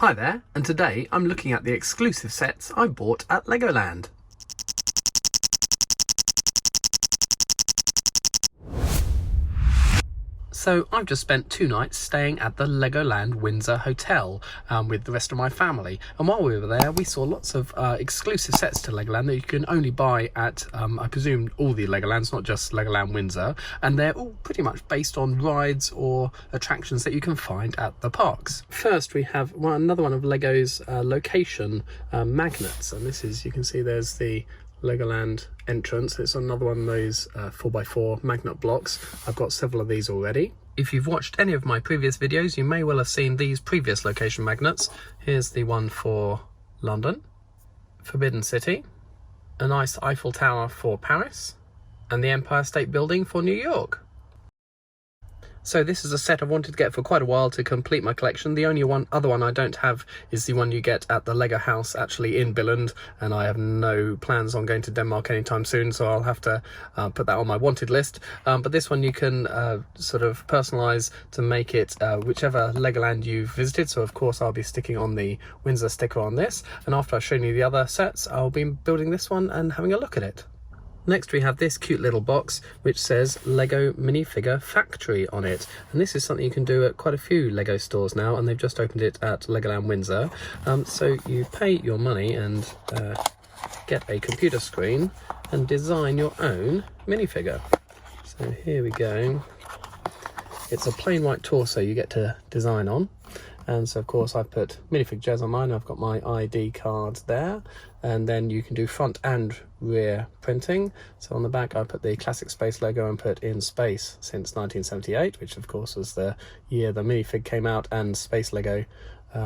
Hi there, and today I'm looking at the exclusive sets I bought at Legoland. So I've just spent 2 nights staying at the Legoland Windsor Hotel with the rest of my family, and while we were there we saw lots of exclusive sets to Legoland that you can only buy at I presume all the Legolands, not just Legoland Windsor, and they're all pretty much based on rides or attractions that you can find at the parks. First we have another one of Lego's location magnets, and this is, you can see there's the Legoland entrance. It's another one of those 4x4 magnet blocks. I've got several of these already. If you've watched any of my previous videos, you may well have seen these previous location magnets. Here's the one for London, Forbidden City, a nice Eiffel Tower for Paris, and the Empire State Building for New York. So this is a set I've wanted to get for quite a while to complete my collection. The only other one I don't have is the one you get at the Lego house actually in Billund, and I have no plans on going to Denmark anytime soon, so I'll have to put that on my wanted list. But this one you can sort of personalise to make it whichever Legoland you've visited, so of course I'll be sticking on the Windsor sticker on this, and after I've shown you the other sets I'll be building this one and having a look at it. Next we have this cute little box which says Lego Minifigure Factory on it, and this is something you can do at quite a few Lego stores now, and they've just opened it at Legoland Windsor. So you pay your money and get a computer screen and design your own minifigure. So here we go. It's a plain white torso you get to design on. And so of course I've put Minifig Jez on mine. I've got my ID card there, and then you can do front and rear printing. So on the back I put the Classic Space logo and put in space since 1978, which of course was the year the minifig came out and Space Lego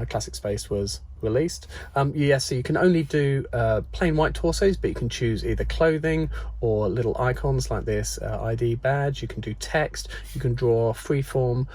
Classic Space was released. Yes, so you can only do plain white torsos, but you can choose either clothing or little icons like this ID badge. You can do text, you can draw freeform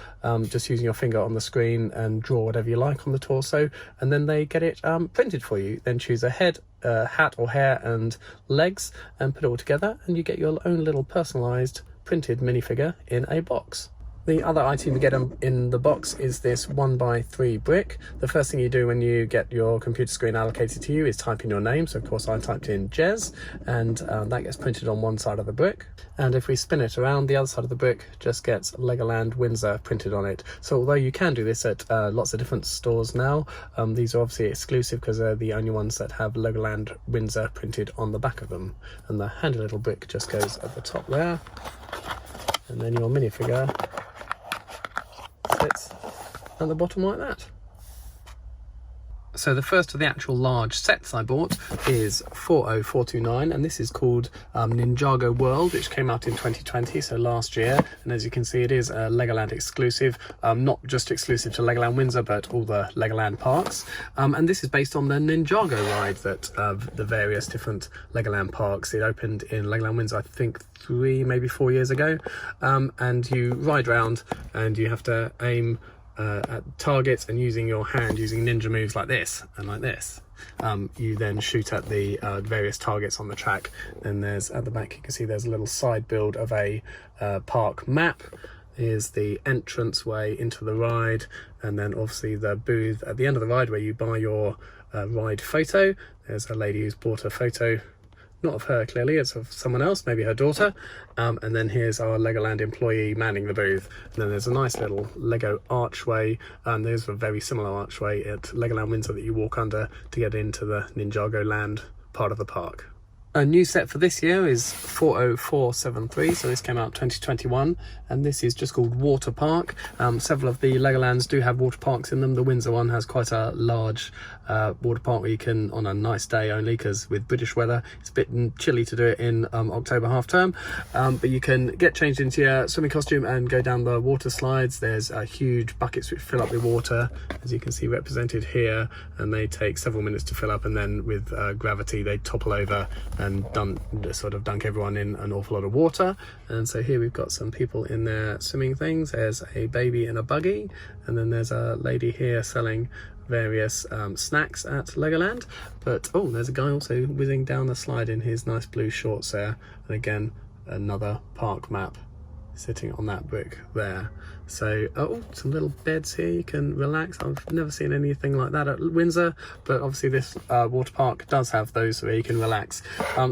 just using your finger on the screen and draw whatever you like on the torso, and then they get it printed for you. Then choose a head, hat or hair and legs and put it all together, and you get your own little personalised printed minifigure in a box. The other item you get in the box is this 1x3 brick. The first thing you do when you get your computer screen allocated to you is type in your name. So of course I typed in Jez, and that gets printed on one side of the brick. And if we spin it around, the other side of the brick just gets Legoland Windsor printed on it. So although you can do this at lots of different stores now, these are obviously exclusive because they're the only ones that have Legoland Windsor printed on the back of them. And the handy little brick just goes at the top there, and then your minifigure sits at the bottom like that. So the first of the actual large sets I bought is 40429, and this is called Ninjago World, which came out in 2020, so last year. And as you can see, it is a Legoland exclusive, not just exclusive to Legoland Windsor, but all the Legoland parks. And this is based on the Ninjago ride that the various different Legoland parks. It opened in Legoland Windsor, I think 3, maybe 4 years ago. And you ride around and you have to aim at targets, and using your hand, using ninja moves like this and like this, you then shoot at the various targets on the track. Then there's, at the back you can see there's a little side build of a park map. Here's the entrance way into the ride, and then obviously the booth at the end of the ride where you buy your ride photo. There's a lady who's bought a photo, not of her clearly, it's of someone else, maybe her daughter. And then here's our Legoland employee manning the booth. And then there's a nice little Lego archway, and there's a very similar archway at Legoland Windsor that you walk under to get into the Ninjago Land part of the park. A new set for this year is 40473, so this came out 2021, and this is just called Water Park. Several of the Legolands do have water parks in them. The Windsor one has quite a large water park where you can, on a nice day only, because with British weather it's a bit chilly to do it in October half term, but you can get changed into your swimming costume and go down the water slides. There's huge buckets which fill up with water, as you can see represented here, and they take several minutes to fill up, and then with gravity they topple over and sort of dunk everyone in an awful lot of water. And so here we've got some people in their swimming things. There's a baby in a buggy, and then there's a lady here selling various snacks at Legoland. But oh, there's a guy also whizzing down the slide in his nice blue shorts there, and again another park map sitting on that brick there. So, oh, some little beds here you can relax. I've never seen anything like that at Windsor, but obviously this water park does have those where you can relax.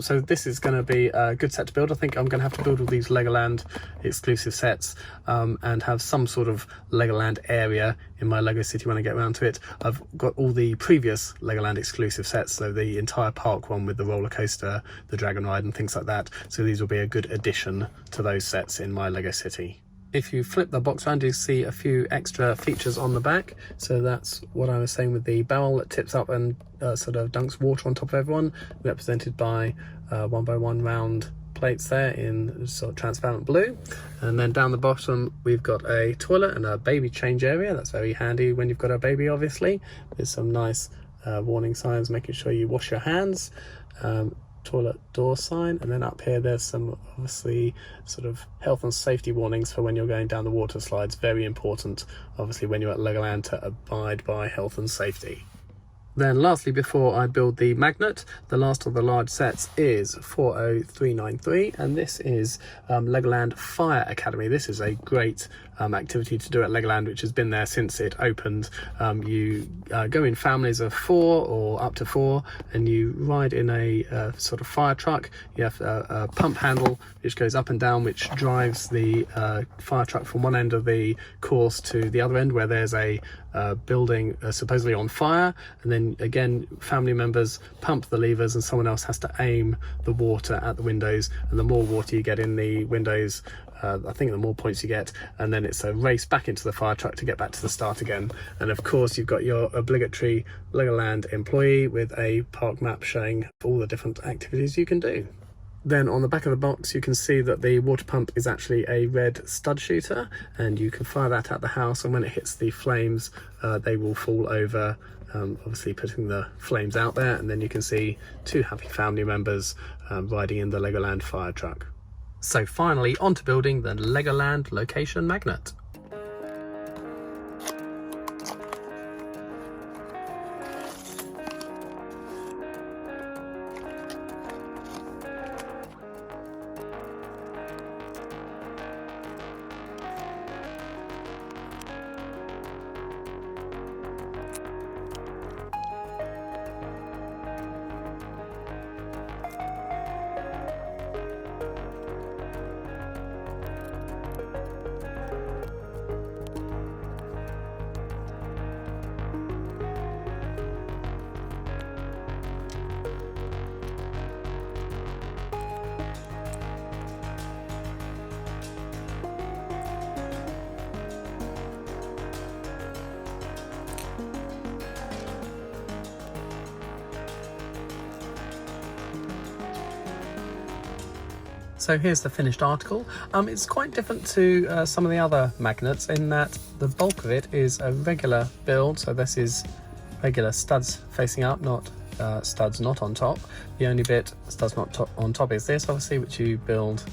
So this is going to be a good set to build. I think I'm going to have to build all these Legoland exclusive sets and have some sort of Legoland area in my Lego city when I get around to it. I've got all the previous Legoland exclusive sets, so the entire park one with the roller coaster, the dragon ride and things like that. So these will be a good addition to those sets in my Lego city. If you flip the box around, you see a few extra features on the back. So that's what I was saying with the barrel that tips up and sort of dunks water on top of everyone, represented by 1x1 round plates there in sort of transparent blue. And then down the bottom we've got a toilet and a baby change area. That's very handy when you've got a baby, obviously. There's some nice warning signs making sure you wash your hands. Toilet door sign, and then up here there's some obviously sort of health and safety warnings for when you're going down the water slides. Very important obviously when you're at Legoland to abide by health and safety. Then lastly, before I build the magnet, the last of the large sets is 40393, and this is Legoland Fire Academy. This is a great activity to do at Legoland, which has been there since it opened. You go in families of 4 or up to 4, and you ride in a sort of fire truck. You have a pump handle which goes up and down, which drives the fire truck from one end of the course to the other end where there's a building supposedly on fire, and then again family members pump the levers and someone else has to aim the water at the windows, and the more water you get in the windows, I think the more points you get, and then it's a race back into the fire truck to get back to the start again. And of course you've got your obligatory Legoland employee with a park map showing all the different activities you can do. Then on the back of the box you can see that the water pump is actually a red stud shooter, and you can fire that at the house, and when it hits the flames they will fall over, obviously putting the flames out there, and then you can see 2 happy family members riding in the Legoland fire truck. So finally, on to building the Legoland location magnet. So here's the finished article. It's quite different to some of the other magnets in that the bulk of it is a regular build. So this is regular studs facing up, not studs not on top. The only bit studs not on top is this, obviously, which you build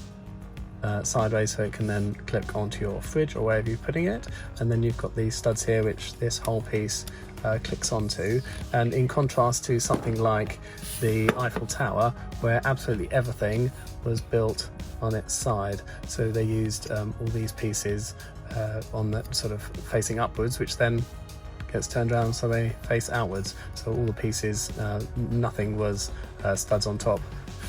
sideways so it can then click onto your fridge or wherever you're putting it. And then you've got these studs here, which this whole piece clicks onto, and in contrast to something like the Eiffel Tower, where absolutely everything was built on its side. So they used all these pieces on the sort of facing upwards, which then gets turned around so they face outwards. So all the pieces, nothing was studs on top.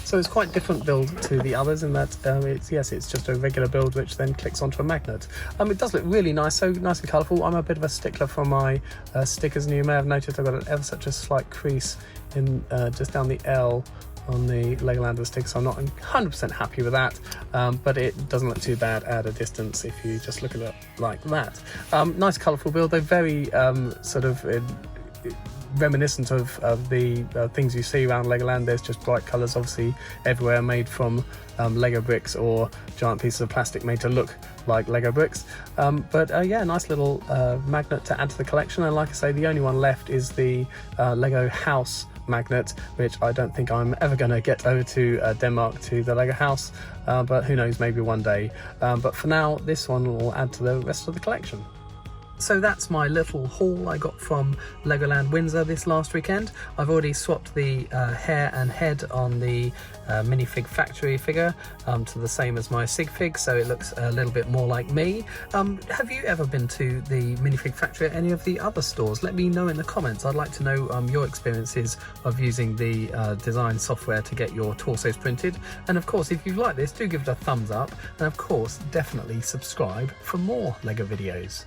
So it's quite different build to the others in that it's just a regular build which then clicks onto a magnet. It does look really nice, so nice and colourful. I'm a bit of a stickler for my stickers, and you may have noticed I've got ever such a slight crease in just down the L on the Legoland sticker, so I'm not 100% happy with that, but it doesn't look too bad at a distance if you just look at it like that. Nice colourful build. They're very sort of reminiscent of the things you see around Legoland. There's just bright colours obviously everywhere, made from Lego bricks or giant pieces of plastic made to look like Lego bricks. Yeah, nice little magnet to add to the collection. And like I say, the only one left is the Lego house magnet, which I don't think I'm ever going to get over to Denmark to the Lego house, but who knows, maybe one day. But for now, this one will add to the rest of the collection. So that's my little haul I got from Legoland Windsor this last weekend. I've already swapped the hair and head on the Minifig Factory figure to the same as my Sig Fig, so it looks a little bit more like me. Have you ever been to the Minifig Factory at any of the other stores? Let me know in the comments. I'd like to know your experiences of using the design software to get your torsos printed. And of course, if you like this, do give it a thumbs up, and of course definitely subscribe for more Lego videos.